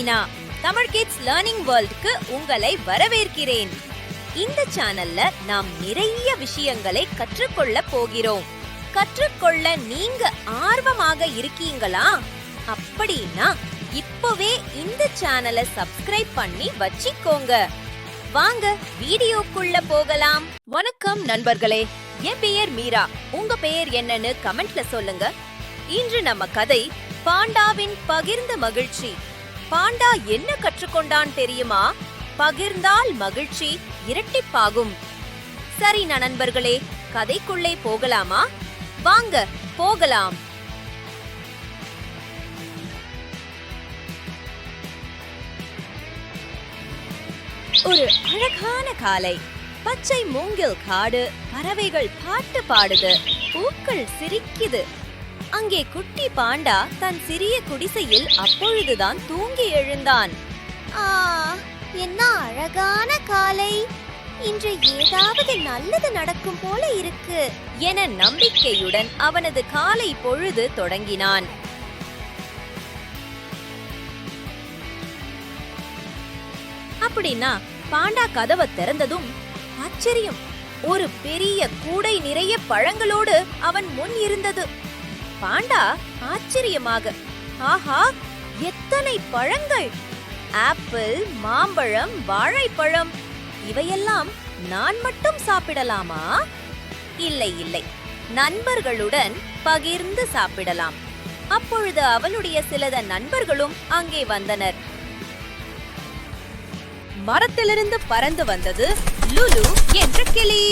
Meena. Tamil kids learning வேர்ல்டுக்கு உங்களை வரவேற்கிறேன். இந்த சேனல்ல நாம் நிறைய விஷயங்களை கற்றுக்கொள்ள போகிறோம். கற்றுக்கொள்ள நீங்க ஆர்வமாக இருக்கீங்களா? அப்படின்னா இப்பவே இந்த சேனலை சப்ஸ்கிரைப் பண்ணி வச்சிக்கோங்க. வாங்க வீடியோக்குள்ள போகலாம். வணக்கம் நண்பர்களே, என் பெயர் மீரா. உங்க பெயர் என்னன்னு கமெண்ட்ல சொல்லுங்க. இன்று நம்ம கதை பாண்டாவின் பகிர்ந்த மகிழ்ச்சி. பாண்டா என்ன கற்றுக்கொண்டான் தெரியுமா? பகிர்ந்தால் மகிழ்ச்சி இரட்டிப்பாகும். சரி நண்பர்களே, கதைக்குள்ளே போகலாமா? வாங்க போகலாம். ஒரு அழகான காலை. பச்சை மூங்கில் காடு, பறவைகள் பாட்டு பாடுது, பூக்கள் சிரிக்குது. அங்கே குட்டி பாண்டா தன் சிறிய குடிசையில் அப்பொழுதுதான் தூங்கி எழுந்தான். என்ன அழகான காலை! இன்று ஏதாவது நல்லது நடக்கும் போல இருக்கு என நம்பிக்கையுடன் அவனது காலை பொழுது தொடங்கினான். அப்படின்னா பாண்டா கதவை திறந்ததும் ஆச்சரியம்! ஒரு பெரிய கூடை நிறைய பழங்களோடு அவன் முன் இருந்தது. பாண்டா ஆச்சரியமாக, ஆஹா, எத்தனை பழங்கள்! ஆப்பிள், மாம்பழம், வாழைப்பழம், இவையெல்லாம் நான் மட்டும் சாப்பிடலாமா? இல்லை இல்லை, நண்பர்களுடன் பகிர்ந்து சாப்பிடலாம். அப்பொழுது அவனுடைய சில நண்பர்களும் அங்கே வந்தனர். மரத்திலிருந்து பறந்து வந்தது லுலு என்ற கிளி.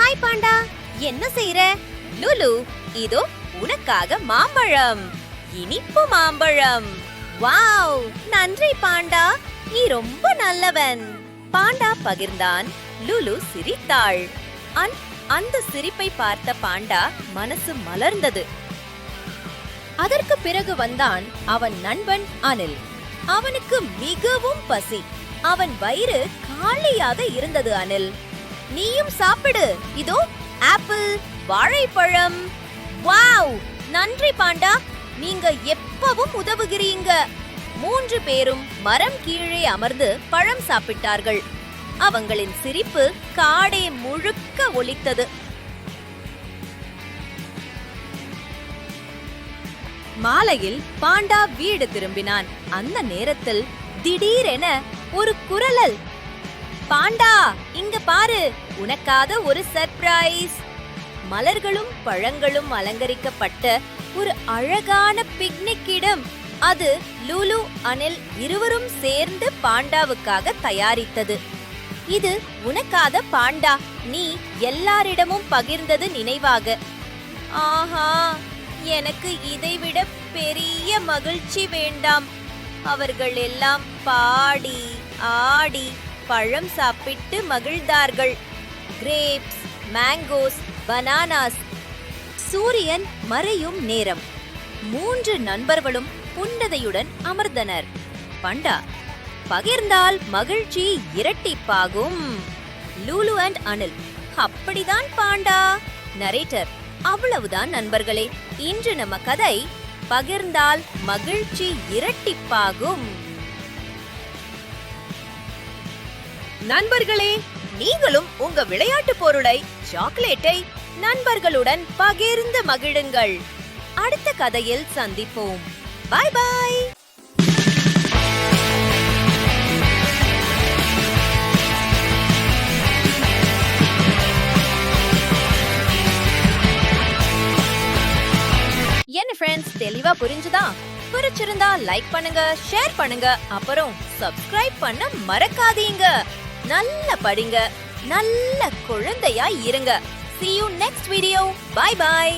ஹாய் பாண்டா, என்ன செய்ற? லுலு, இதோ உனக்காக மாம்பழம், இனிப்பு மாம்பழம். வாவ், நன்றி பாண்டா, நீ ரொம்ப நல்லவன். பாண்டா பகிர்ந்தான். லுலு சிரித்தாள். அந்த சிரிப்பை பார்த்த பாண்டா மனசு மலர்ந்தது. அதற்கு பிறகு வந்தான் அவன் நண்பன் அனில். அவனுக்கு மிகவும் பசி. அவன் வயிறு காலியாக இருந்தது. அனில், நீயும் சாப்பிடு, இதோ ஆப்பிள், வாழைப்பழம். வாவ், நன்றி பாண்டா, நீங்க எப்பவும் உதவுகிறீங்க. 3 பேரும் மரம் கீழே அமர்ந்து பழம் சாப்பிட்டார்கள். அவங்களின் சிரிப்பு காடே முழுக்க ஒலித்தது. மாலையில் பாண்டா வீடு திரும்பினான். அந்த நேரத்தில் திடீரென ஒரு குரல். பாண்டா, இங்க பாரு, உனக்காக ஒரு சர்ப்ரைஸ். மலர்களும் பழங்களும் அலங்கரிக்கப்பட்ட ஒரு அழகான பிக்னிக் இடம். அது லுலு, அனில் இருவரும் சேர்ந்து பாண்டாவுக்காக தயாரித்தது. இது உனக்காக பாண்டா, நீ எல்லாரிடமும் பகிர்ந்தது நினைவாக. ஆஹா, எனக்கு இதைவிட பெரிய மகிழ்ச்சி வேண்டாம். அவர்கள் எல்லாம் பாடி ஆடி பழம் சாப்பிட்டு மகிழ்ந்தார்கள். Grapes, mangoes, bananas. சூரியன் மறையும் நேரம். 3 நண்பர்களும் புன்னதையுடன் அமர்ந்தனர். பாண்டா, பகிர்ந்தால் மகிழ்ச்சி இரட்டிப்பாகும். லுலு அண்ட் அனில், அப்படிதான் பாண்டா. நரேட்டர், அவ்வளவுதான் நண்பர்களே, இன்று நம்ம கதை பகிர்ந்தால் மகிழ்ச்சி இரட்டிப்பாகும். நண்பர்களே, நீங்களும் உங்க விளையாட்டு பொருளை, சாக்லேட்டை நண்பர்களுடன் பகிர்ந்து மகிழுங்கள். அடுத்த கதையில் சந்திப்போம். பாய் பாய். என்ன ஃப்ரெண்ட்ஸ், தெளிவா புரிஞ்சுதா? புரிச்சிருந்தா லைக் பண்ணுங்க, ஷேர் பண்ணுங்க, அப்புறம் சப்ஸ்கிரைப் பண்ண மறக்காதீங்க. நல்ல படிங்க, நல்ல குழந்தையா இருங்க. See you next video. Bye bye.